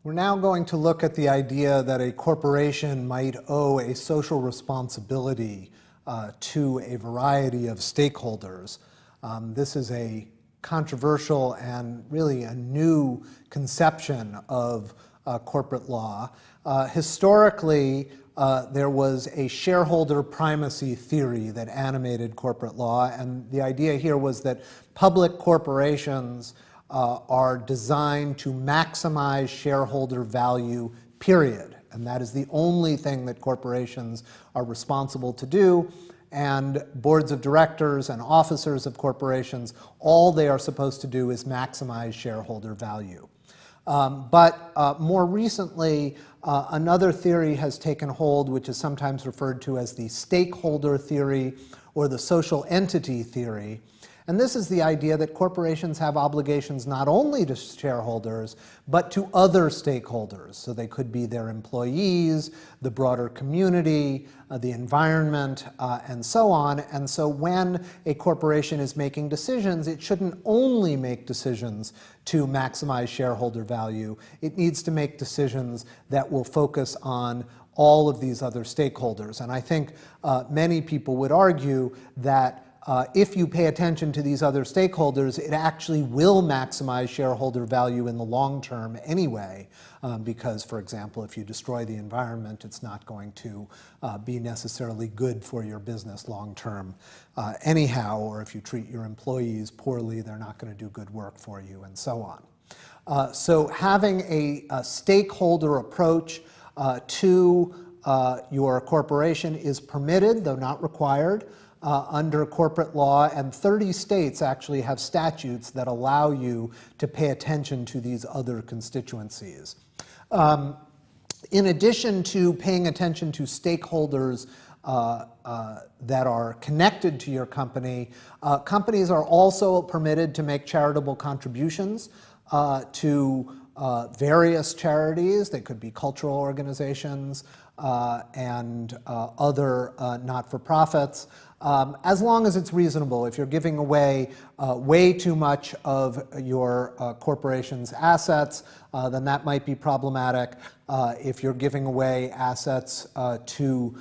We're now going to look at the idea that a corporation might owe a social responsibility to a variety of stakeholders. This is a controversial and really a new conception of corporate law. Historically, there was a shareholder primacy theory that animated corporate law, and the idea here was that public corporations are designed to maximize shareholder value, period. And that is the only thing that corporations are responsible to do. And boards of directors and officers of corporations, all they are supposed to do is maximize shareholder value. But more recently, another theory has taken hold, which is sometimes referred to as the stakeholder theory or the social entity theory. And this is the idea that corporations have obligations not only to shareholders, but to other stakeholders. So they could be their employees, the broader community, the environment, and so on. And so when a corporation is making decisions, it shouldn't only make decisions to maximize shareholder value. It needs to make decisions that will focus on all of these other stakeholders. And I think many people would argue that if you pay attention to these other stakeholders, it actually will maximize shareholder value in the long term anyway, because, for example, if you destroy the environment, it's not going to be necessarily good for your business long term anyhow, or if you treat your employees poorly, they're not going to do good work for you, and so on. So having a stakeholder approach to your corporation is permitted, though not required, under corporate law, and 30 states actually have statutes that allow you to pay attention to these other constituencies. In addition to paying attention to stakeholders that are connected to your company, companies are also permitted to make charitable contributions to various charities. They could be cultural organizations and other not-for-profits, as long as it's reasonable. If you're giving away way too much of your corporation's assets, then that might be problematic. If you're giving away assets to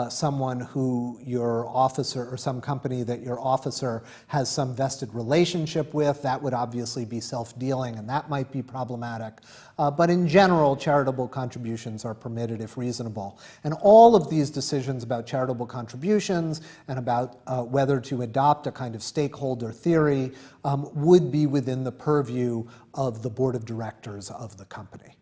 someone who your officer, or some company that your officer has some vested relationship with, that would obviously be self-dealing, and that might be problematic. But in general, charitable contributions are permitted if reasonable. And all of these decisions about charitable contributions and about whether to adopt a kind of stakeholder theory would be within the purview of the board of directors of the company.